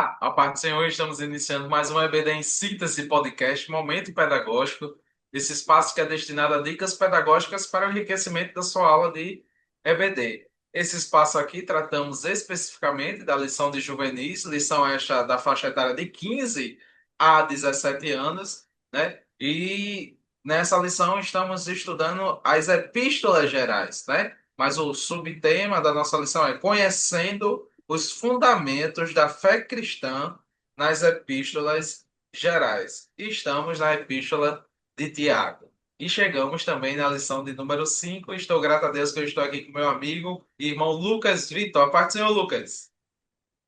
Olá, a parte do Senhor, estamos iniciando mais um EBD em Síntese Podcast, Momento Pedagógico, esse espaço que é destinado a dicas pedagógicas para o enriquecimento da sua aula de EBD. Esse espaço aqui tratamos especificamente da lição de juvenis, lição esta da faixa etária de 15 a 17 anos, né? E nessa lição estamos estudando as epístolas gerais, né? Mas o subtema da nossa lição é conhecendo os fundamentos da fé cristã nas epístolas gerais. E estamos na epístola de Tiago. E chegamos também na lição de número 5. Estou grato a Deus que eu estou aqui com meu amigo e irmão Lucas Vitor. A parte do Senhor, Lucas.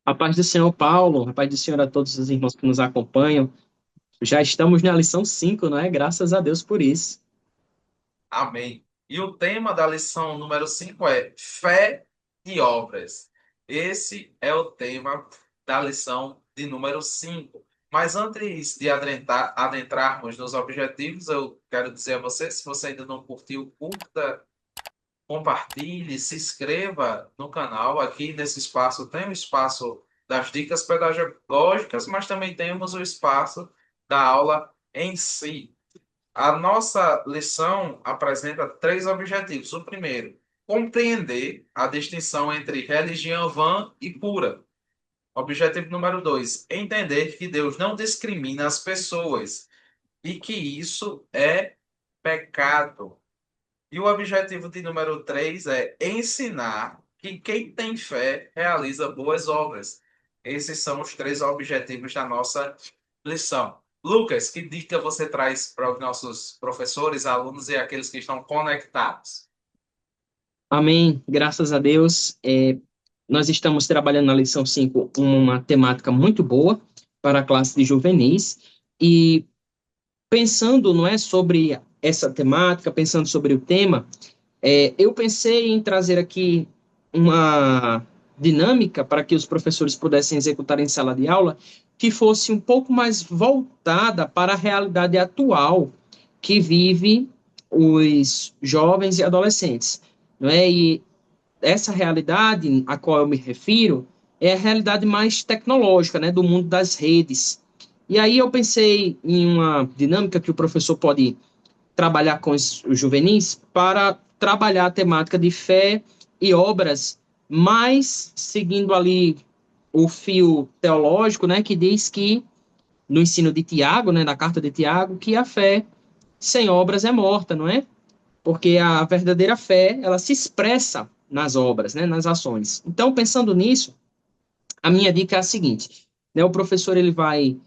A paz do Senhor, Paulo, a paz do Senhor a todos os irmãos que nos acompanham. Já estamos na lição 5, não é? Graças a Deus por isso. Amém. E o tema da lição número 5 é fé e obras. Esse é o tema da lição de número 5. Mas antes de adentrarmos nos objetivos, eu quero dizer a você, se você ainda não curtiu, curta, compartilhe, se inscreva no canal. Aqui nesse espaço tem o espaço das dicas pedagógicas, mas também temos o espaço da aula em si. A nossa lição apresenta três objetivos. O primeiro, compreender a distinção entre religião vã e pura. Objetivo número dois, entender que Deus não discrimina as pessoas e que isso é pecado. E o objetivo de número três é ensinar que quem tem fé realiza boas obras. Esses são os três objetivos da nossa lição. Lucas, que dica você traz para os nossos professores, alunos e aqueles que estão conectados? Amém. Graças a Deus. Nós estamos trabalhando na lição 5 uma temática muito boa para a classe de juvenis. E pensando, não é, sobre essa temática, pensando sobre o tema, eu pensei em trazer aqui uma dinâmica para que os professores pudessem executar em sala de aula que fosse um pouco mais voltada para a realidade atual que vive os jovens e adolescentes, não é? E essa realidade a qual eu me refiro é a realidade mais tecnológica, né, do mundo das redes. E aí eu pensei em uma dinâmica que o professor pode trabalhar com os juvenis para trabalhar a temática de fé e obras, mas seguindo ali o fio teológico, né, que diz que no ensino de Tiago, né, na carta de Tiago, que a fé sem obras é morta, não é? Porque a verdadeira fé, ela se expressa nas obras, né, nas ações. Então, pensando nisso, a minha dica é a seguinte, né, o professor ele vai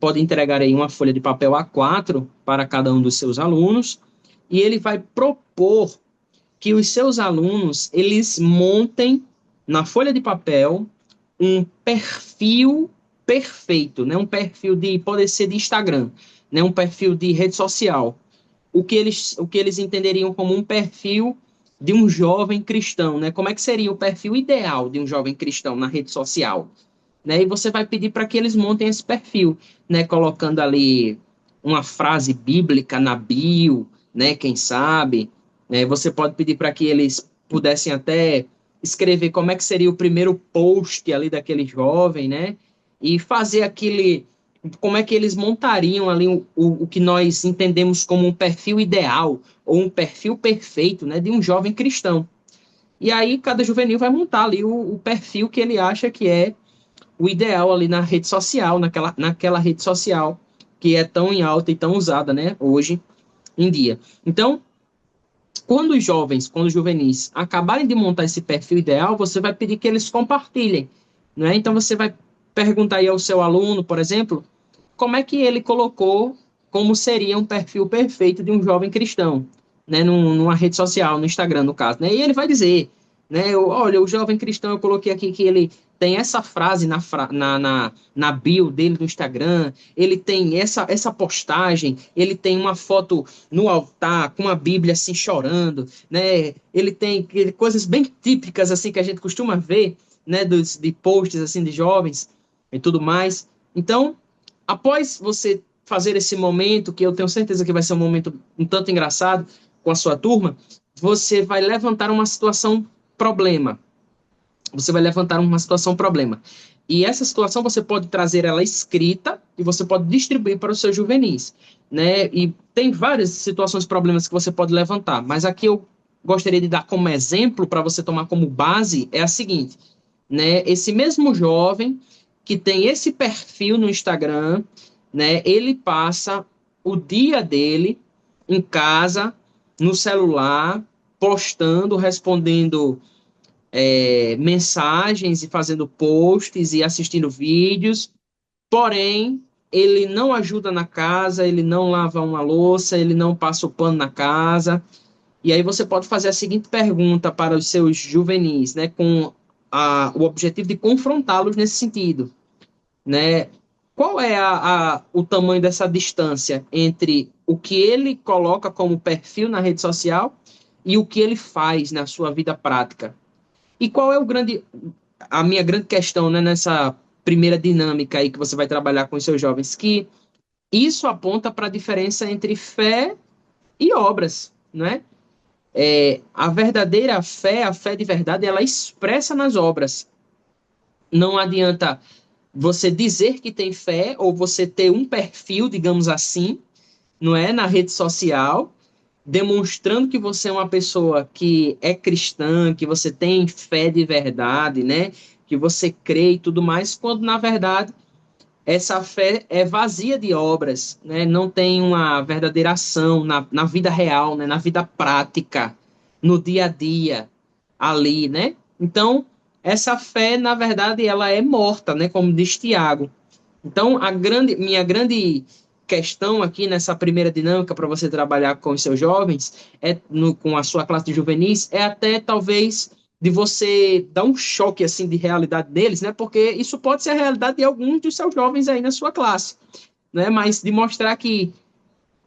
pode entregar aí uma folha de papel A4 para cada um dos seus alunos e ele vai propor que os seus alunos eles montem na folha de papel um perfil perfeito, né? Um perfil de pode ser de Instagram, né? Um perfil de rede social, o que eles entenderiam como um perfil de um jovem cristão, né? Como é que seria o perfil ideal de um jovem cristão na rede social? Né? E você vai pedir para que eles montem esse perfil, né? Colocando ali uma frase bíblica na bio, né? Quem sabe, né? Você pode pedir para que eles pudessem até escrever como é que seria o primeiro post ali daquele jovem, né? E fazer aquele, como é que eles montariam ali o que nós entendemos como um perfil ideal ou um perfil perfeito, né? De um jovem cristão. E aí cada juvenil vai montar ali o perfil que ele acha que é o ideal ali na rede social, naquela rede social que é tão em alta e tão usada, né, hoje em dia. Então, quando os juvenis acabarem de montar esse perfil ideal, você vai pedir que eles compartilhem, né? Então, você vai perguntar aí ao seu aluno, por exemplo, como é que ele colocou como seria um perfil perfeito de um jovem cristão, né, numa rede social, no Instagram, no caso, né? E ele vai dizer, né, olha, o jovem cristão, eu coloquei aqui que ele tem essa frase na bio dele no Instagram, ele tem essa postagem, ele tem uma foto no altar com a Bíblia assim chorando, né? Ele tem coisas bem típicas assim que a gente costuma ver, né, de posts assim de jovens e tudo mais. Então, após você fazer esse momento, que eu tenho certeza que vai ser um momento um tanto engraçado com a sua turma, você vai levantar uma situação problema. você vai levantar uma situação, um problema. E essa situação você pode trazer ela escrita e você pode distribuir para os seus juvenis, né? E tem várias situações, problemas que você pode levantar, mas aqui eu gostaria de dar como exemplo para você tomar como base é a seguinte, né? Esse mesmo jovem que tem esse perfil no Instagram, né? Ele passa o dia dele em casa, no celular, postando, respondendo mensagens e fazendo posts e assistindo vídeos, porém ele não ajuda na casa, ele não lava uma louça, ele não passa o pano na casa. E aí você pode fazer a seguinte pergunta para os seus juvenis, né, com o objetivo de confrontá-los nesse sentido, né? Qual é o tamanho dessa distância entre o que ele coloca como perfil na rede social e o que ele faz na sua vida prática? E qual é a minha grande questão, né, nessa primeira dinâmica aí que você vai trabalhar com os seus jovens? Que isso aponta para a diferença entre fé e obras, né? A verdadeira fé, a fé de verdade, ela expressa nas obras. Não adianta você dizer que tem fé ou você ter um perfil, digamos assim, não é, na rede social, demonstrando que você é uma pessoa que é cristã, que você tem fé de verdade, né? Que você crê e tudo mais, quando na verdade essa fé é vazia de obras, né? Não tem uma verdadeira ação na vida real, né? Na vida prática, no dia a dia, ali, né? Então, essa fé, na verdade, ela é morta, né? Como diz Tiago. Então, minha grande questão aqui nessa primeira dinâmica para você trabalhar com os seus jovens, com a sua classe de juvenis, é até talvez de você dar um choque assim de realidade deles, né? Porque isso pode ser a realidade de alguns dos seus jovens aí na sua classe, né? Mas de mostrar que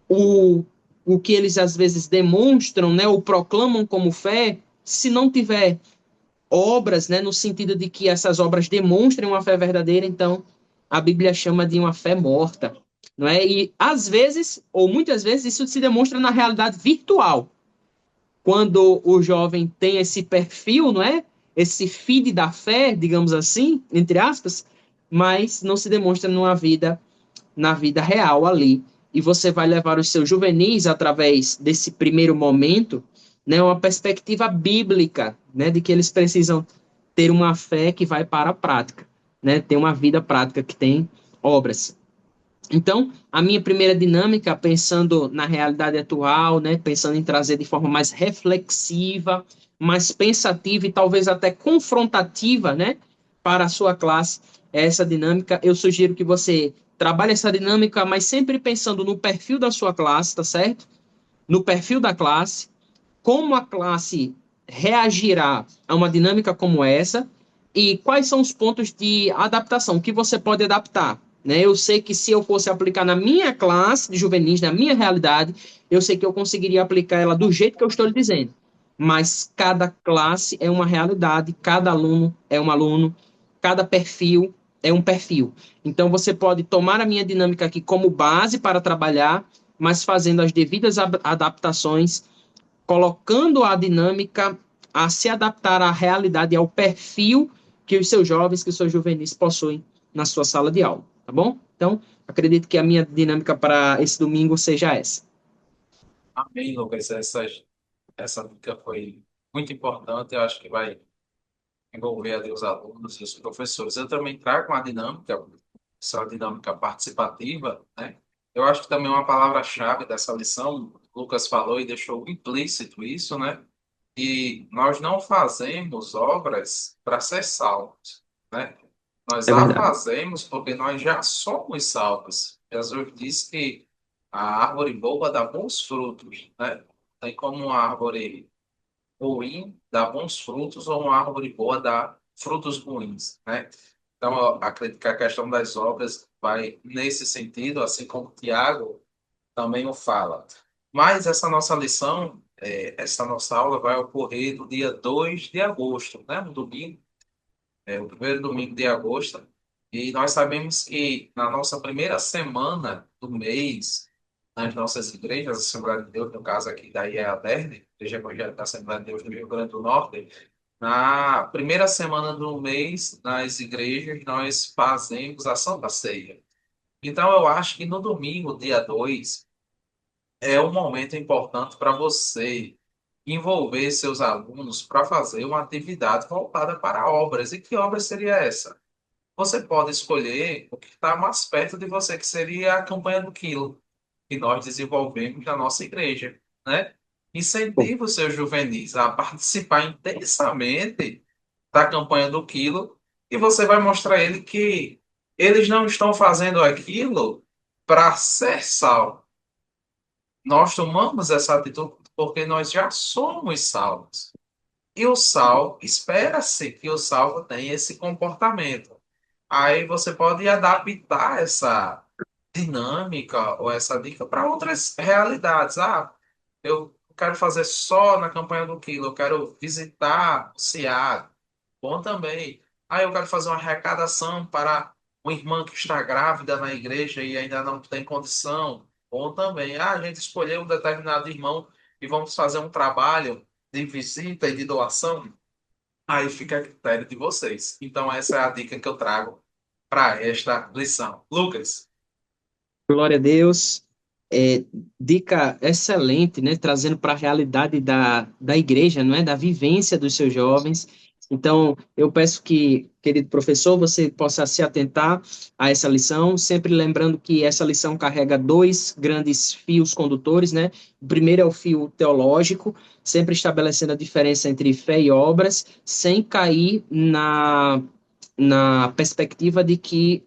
o, o que eles às vezes demonstram, né, ou proclamam como fé, se não tiver obras, né, no sentido de que essas obras demonstrem uma fé verdadeira, então a Bíblia chama de uma fé morta, não é? E às vezes, ou muitas vezes, isso se demonstra na realidade virtual, quando o jovem tem esse perfil, não é? Esse feed da fé, digamos assim, entre aspas, mas não se demonstra na vida real ali. E você vai levar os seus juvenis através desse primeiro momento, né, uma perspectiva bíblica, né, de que eles precisam ter uma fé que vai para a prática, né, ter uma vida prática que tem obras. Então, a minha primeira dinâmica, pensando na realidade atual, né, pensando em trazer de forma mais reflexiva, mais pensativa e talvez até confrontativa, né, para a sua classe, essa dinâmica, eu sugiro que você trabalhe essa dinâmica, mas sempre pensando no perfil da sua classe, tá certo? No perfil da classe, como a classe reagirá a uma dinâmica como essa e quais são os pontos de adaptação que você pode adaptar. Né? Eu sei que se eu fosse aplicar na minha classe de juvenis, na minha realidade, eu sei que eu conseguiria aplicar ela do jeito que eu estou lhe dizendo. Mas cada classe é uma realidade, cada aluno é um aluno, cada perfil é um perfil. Então você pode tomar a minha dinâmica aqui como base para trabalhar, mas fazendo as devidas adaptações, colocando a dinâmica a se adaptar à realidade e ao perfil que os seus jovens, que os seus juvenis possuem na sua sala de aula, tá bom? Então, acredito que a minha dinâmica para esse domingo seja essa. Amém, Lucas. Essa dica foi muito importante. Eu acho que vai envolver ali os alunos e os professores. Eu também trago uma dinâmica, essa dinâmica participativa, né? Eu acho que também uma palavra-chave dessa lição, o Lucas falou e deixou implícito isso, né? E nós não fazemos obras para ser salvos, né? Nós É a verdade. fazemos porque nós já somos salvos. Jesus disse que a árvore boa dá bons frutos, né? Tem como uma árvore ruim dá bons frutos ou uma árvore boa dá frutos ruins, né? Então, eu acredito que a questão das obras vai nesse sentido, assim como Tiago também o fala. Mas essa nossa lição, essa nossa aula vai ocorrer no dia 2 de agosto, né? No domingo, o primeiro domingo de agosto. E nós sabemos que na nossa primeira semana do mês, nas nossas igrejas, a Assembleia de Deus, no caso aqui da IEADERN, Igreja Evangélica da Assembleia de Deus do Rio Grande do Norte, Na primeira semana do mês, nas igrejas, nós fazemos a Santa Ceia. Então, eu acho que no domingo, dia 2 é um momento importante para você envolver seus alunos para fazer uma atividade voltada para obras. E que obra seria essa? Você pode escolher o que está mais perto de você, que seria a campanha do quilo, que nós desenvolvemos na nossa igreja, né? Bom, Incentiva os seus juvenis a participar intensamente da campanha do quilo e você vai mostrar a ele que eles não estão fazendo aquilo para ser sal. Nós tomamos essa atitude porque nós já somos salvos. E o sal, espera-se que o salvo tenha esse comportamento. Aí você pode adaptar essa dinâmica ou essa dica para outras realidades. Ah, eu quero fazer só na campanha do quilo, eu quero visitar o SEAD. Bom também. Ah, eu quero fazer uma arrecadação para uma irmã que está grávida na igreja e ainda não tem condição. Bom também. Ah, a gente escolheu um determinado irmão e vamos fazer um trabalho de visita e de doação. Aí fica a critério de vocês. Então, essa é a dica que eu trago para esta lição. Lucas, glória a Deus. É, dica excelente, né? Trazendo para a realidade da igreja, não é? Da vivência dos seus jovens. Então, eu peço que, querido professor, você possa se atentar a essa lição, sempre lembrando que essa lição carrega dois grandes fios condutores, né? O primeiro é o fio teológico, sempre estabelecendo a diferença entre fé e obras, sem cair na perspectiva de que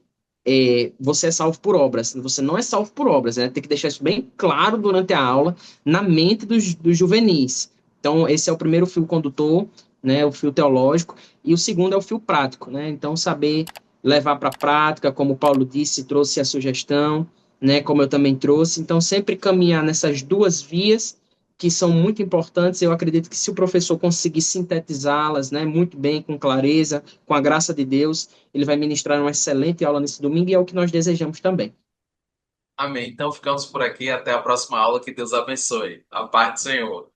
você é salvo por obras. Você não é salvo por obras, né? Tem que deixar isso bem claro durante a aula, na mente dos juvenis. Então, esse é o primeiro fio condutor, né? O fio teológico. E o segundo é o fio prático, né? Então, saber levar para a prática, como o Paulo disse, trouxe a sugestão, né? Como eu também trouxe. Então, sempre caminhar nessas duas vias que são muito importantes. Eu acredito que se o professor conseguir sintetizá-las, né, muito bem, com clareza, com a graça de Deus, ele vai ministrar uma excelente aula nesse domingo e é o que nós desejamos também. amém. Então, ficamos por aqui. Até a próxima aula. Que Deus abençoe. A paz do Senhor.